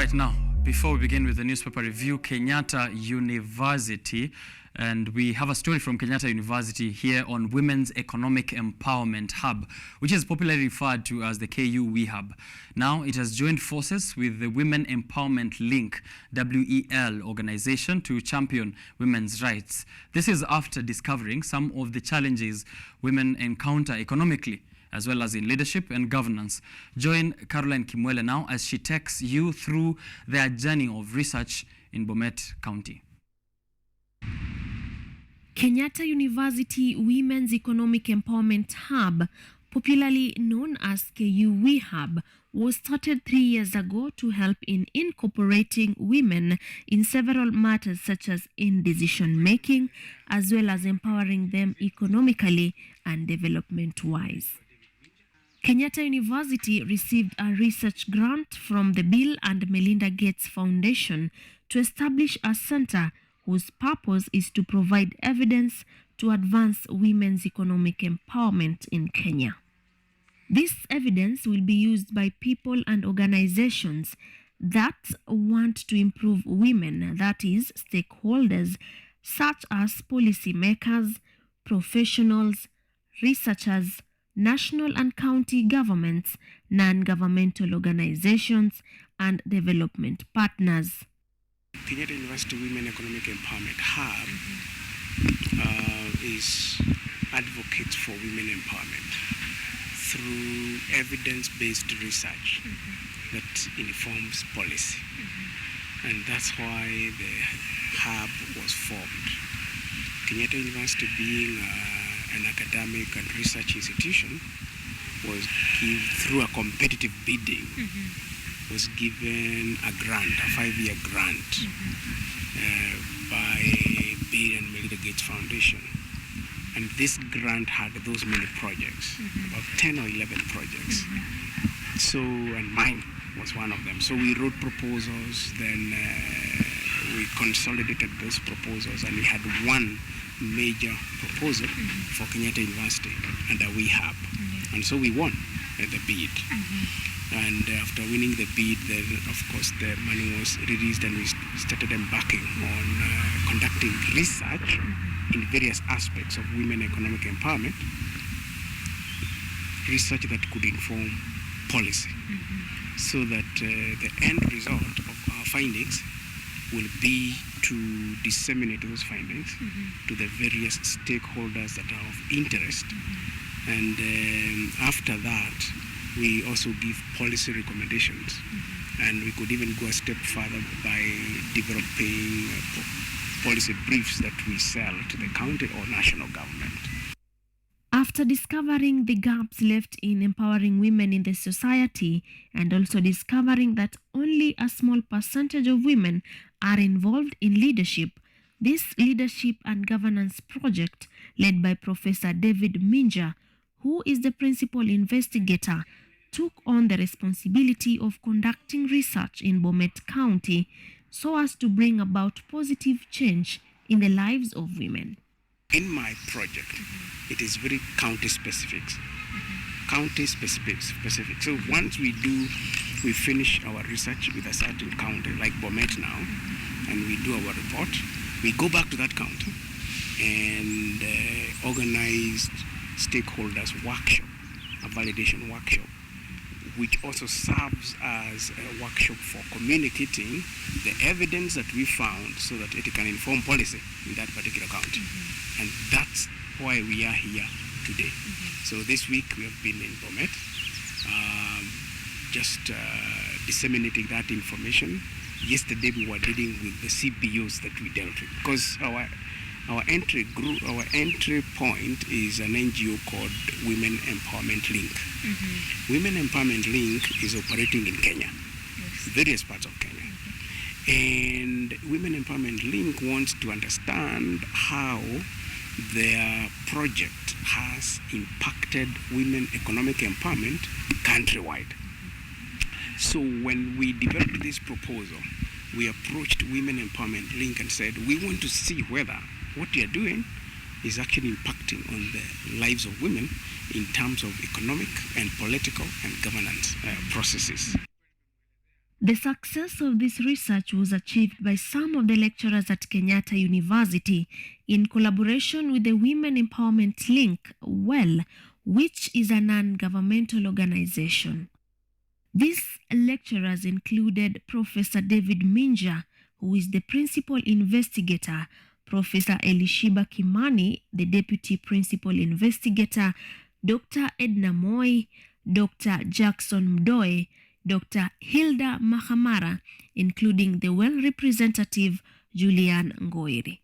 Right now, before we begin with the newspaper review, Kenyatta University, and we have a story from Kenyatta University here on Women's Economic Empowerment Hub, which is popularly referred to as the KUTV Hub. Now, it has joined forces with the Women Empowerment Link, WEL organization, to champion women's rights. This is after discovering some of the challenges women encounter economically, as well as in leadership and governance. Join Caroline Kimwele now as she takes you through their journey of research in Bomet County. Kenyatta University Women's Economic Empowerment Hub, popularly known as KUTV Hub, was started 3 years ago to help in incorporating women in several matters such as in decision-making, as well as empowering them economically and development-wise. Kenyatta University received a research grant from the Bill and Melinda Gates Foundation to establish a center whose purpose is to provide evidence to advance women's economic empowerment in Kenya. This evidence will be used by people and organizations that want to improve women, that is, stakeholders such as policymakers, professionals, researchers, national and county governments, non-governmental organizations, and development partners. Kenyatta University Women Economic Empowerment Hub is advocates for women empowerment through evidence-based research that informs policy. And that's why the hub was formed. Kenyatta University, being an academic and research institution, was through a competitive bidding, was given a grant, a 5-year grant by Bill and Melinda Gates Foundation. And this grant had those many projects, about 10 or 11 projects. So, and mine was one of them. So we wrote proposals, then we consolidated those proposals, and we had one major proposal for Kenyatta University under we hub. And so we won the bid. And after winning the bid, then of course the money was released and we started embarking on conducting research in various aspects of women economic empowerment, research that could inform policy, so that the end result of our findings will be to disseminate those findings to the various stakeholders that are of interest. And after that, we also give policy recommendations. And we could even go a step further by developing policy briefs that we sell to the county or national government. After discovering the gaps left in empowering women in the society, and also discovering that only a small percentage of women are involved in leadership, this leadership and governance project, led by Professor David Minja, who is the principal investigator, took on the responsibility of conducting research in Bomet County so as to bring about positive change in the lives of women. In my project, it is very county specific. County specific. So once we finish our research with a certain county, like Bomet now, and we do our report, we go back to that county and organize stakeholders workshop, a validation workshop, which also serves as a workshop for communicating the evidence that we found so that it can inform policy in that particular county. And that's why we are here today. So this week we have been in Bomet, just disseminating that information. Yesterday we were dealing with the CBOs that we dealt with, because our entry point is an NGO called Women Empowerment Link. Women Empowerment Link is operating in Kenya, various parts of Kenya. And Women Empowerment Link wants to understand how their project has impacted women economic empowerment countrywide. So when we developed this proposal, we approached Women Empowerment Link and said, we want to see whether what you are doing is actually impacting on the lives of women in terms of economic and political and governance processes. The success of this research was achieved by some of the lecturers at Kenyatta University in collaboration with the Women Empowerment Link, WELL, which is a non-governmental organization. These lecturers included Professor David Minja, who is the principal investigator, Professor Elishiba Kimani, the deputy principal investigator, Dr. Edna Moy, Dr. Jackson Mdoe, Dr. Hilda Mahamara, including the WELL representative Julian Ngoiri.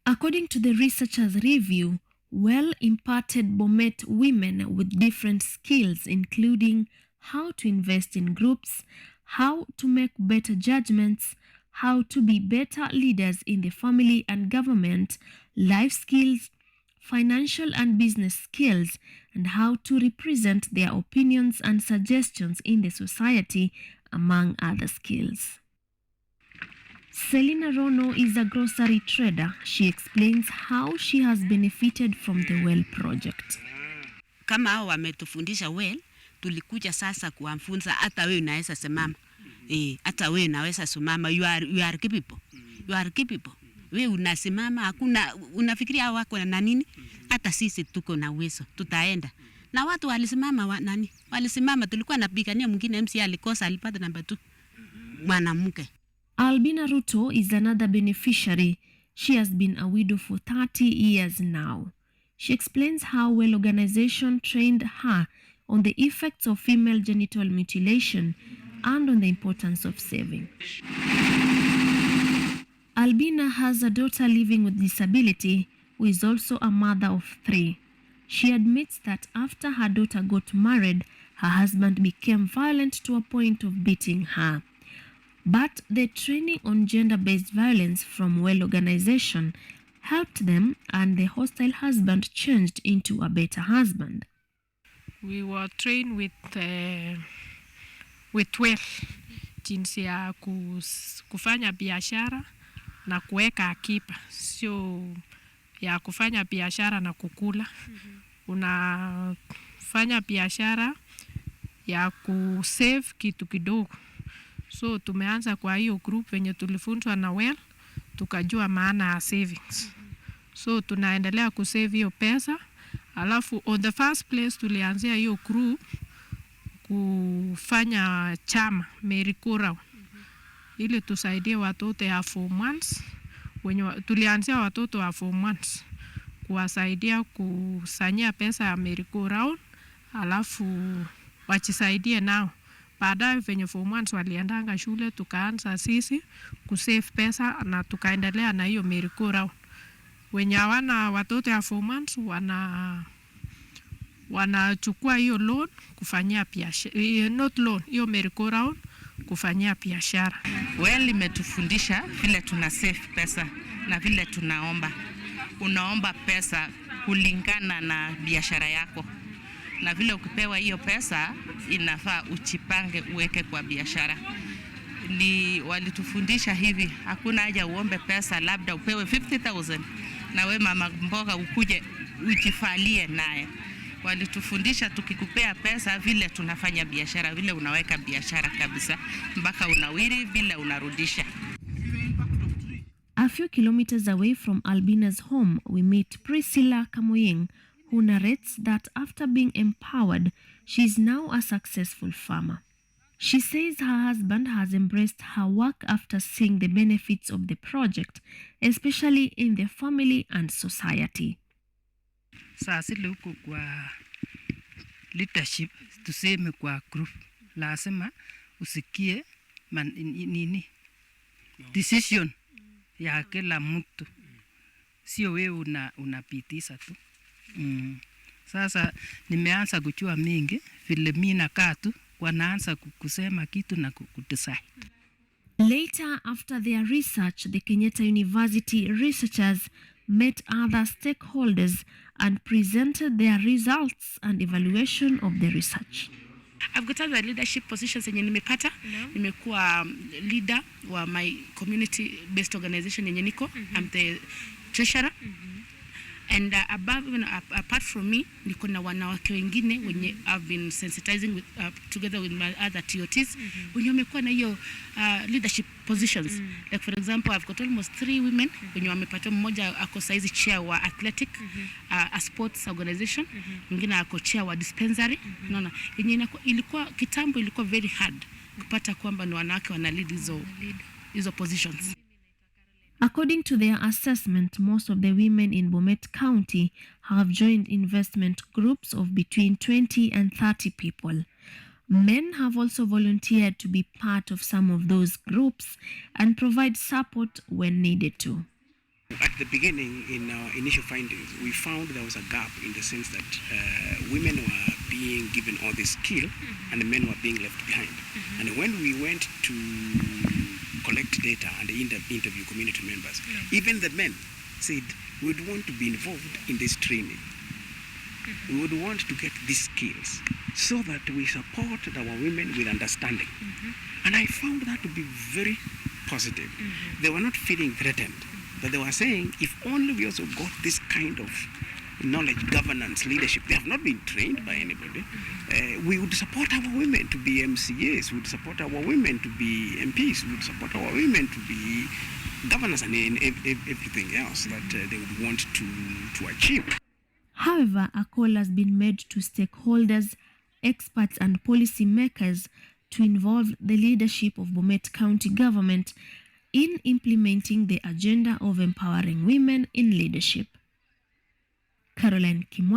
According to the researchers' review, WELL imparted Bomet women with different skills, including how to invest in groups, how to make better judgments, how to be better leaders in the family and government, life skills, financial and business skills, and how to represent their opinions and suggestions in the society, among other skills. Selina Rono is a grocery trader. She explains how she has benefited from the WELL project. Kama hao wametufundisha WELL, tulikuja sasa kuwafunza hata wewe unaweza simama. Hata wewe unaweza simama, you are capable. You are capable. Wewe unasimama, hakuna unafikiria hao wako na nini? Hata sisi tuko na uwezo, tutaenda. Na watu walisimama nani? Walisimama, tulikuwa napigania mwingine MC alikosa, alipata namba 2. Mwanamke. Albina Ruto is another beneficiary. She has been a widow for 30 years now. She explains how WELL organization trained her on the effects of female genital mutilation and on the importance of saving. Albina has a daughter living with disability who is also a mother of 3. She admits that after her daughter got married, her husband became violent to a point of beating her. But the training on gender-based violence from WELL organization helped them, and the hostile husband changed into a better husband. We were trained with WELL jinsi ya kufanya biashara na kuweka akiba, sio ya kufanya biashara na kukula. Unafanya biashara ya kusave kitu kidogo. So tumeanza kwa hiyo group wenye tulifunzwa na WELL, tukajua maana ya savings. So tunaendelea kusave hiyo pesa. Alafu on the first place tulianzia hiyo group kufanya chama merry-go-round ili tusaidie watoto ya form 1s. Tulianzia watoto wa form 1s kuwasaidia kusanyia pesa ya merry-go-round, alafu wachisaidie nao. Baadaye venye form 1s waliendanga shule, tukaanza sisi kusave pesa na tukaendelea na hiyo merry-go-round. Wenye hawana watoto ya form 1s wanachukua hiyo loan kufanyia biashara, not loan, hiyo merry-go-round kufanyia biashara. WELL imetufundisha vile tuna save pesa na vile tunaomba. Unaomba pesa kulingana na biashara yako. Na vile ukipewa hiyo pesa inafaa uchipange uweke kwa biashara. Ni walitufundisha hivi, hakuna haja uombe pesa labda upewe 50,000 na we mama mboga ukuje ujifalie naye. Walitufundisha tukikupea pesa vile tunafanya biashara, vile unaweka biashara kabisa mpaka unawiri vile unarudisha. A few kilometers away from Albina's home, we meet Priscilla Kamoyeng, who narrates that after being empowered, she is now a successful farmer. She says her husband has embraced her work after seeing the benefits of the project, especially in the family and society. Sasa luku kwa leadership tuseme kwa group lazima usikie decision ya kila mtu, sio wewe unapitisha tu. Sasa nimeanza kujua mingi vile mimi nakaa tu wanaanza kusema kitu na kudecide. Later, after their research, the Kenyatta University researchers met other stakeholders and presented their results and evaluation of the research. I've got other leadership positions yenye nimepata. Nimekuwa leader wa my community based organization yenye niko. I'm the treasurer. And above, apart from me, niko na wanawake wengine wenye I've been sensitizing with, together with my other TOTs wenye wamekuwa na hiyo leadership positions. Like for example, I've got almost 3 women wenye wamepata, mmoja ako saizi chair wa athletic a sports organization, mwingine ako chair wa dispensary. Unaona, yenye ilikuwa kitambo ilikuwa very hard kupata kwamba ni wanawake wana lead hizo positions. According to their assessment, most of the women in Bomet County have joined investment groups of between 20 and 30 people. Men have also volunteered to be part of some of those groups and provide support when needed to. At the beginning, in our initial findings, we found there was a gap in the sense that women were being given all this skill and the men were being left behind. And when we went to collect data and interview community members, even the men said, we would want to be involved in this training. We would want to get these skills so that we support our women with understanding. And I found that to be very positive. They were not feeling threatened, but they were saying, if only we also got this kind of knowledge, governance, leadership, they have not been trained by anybody, we would support our women to be MCAs, we would support our women to be MPs, we would support our women to be governors and everything else that they would want to achieve. However, a call has been made to stakeholders, experts and policy makers to involve the leadership of Bomet County government in implementing the agenda of empowering women in leadership. Caroline Kimwali.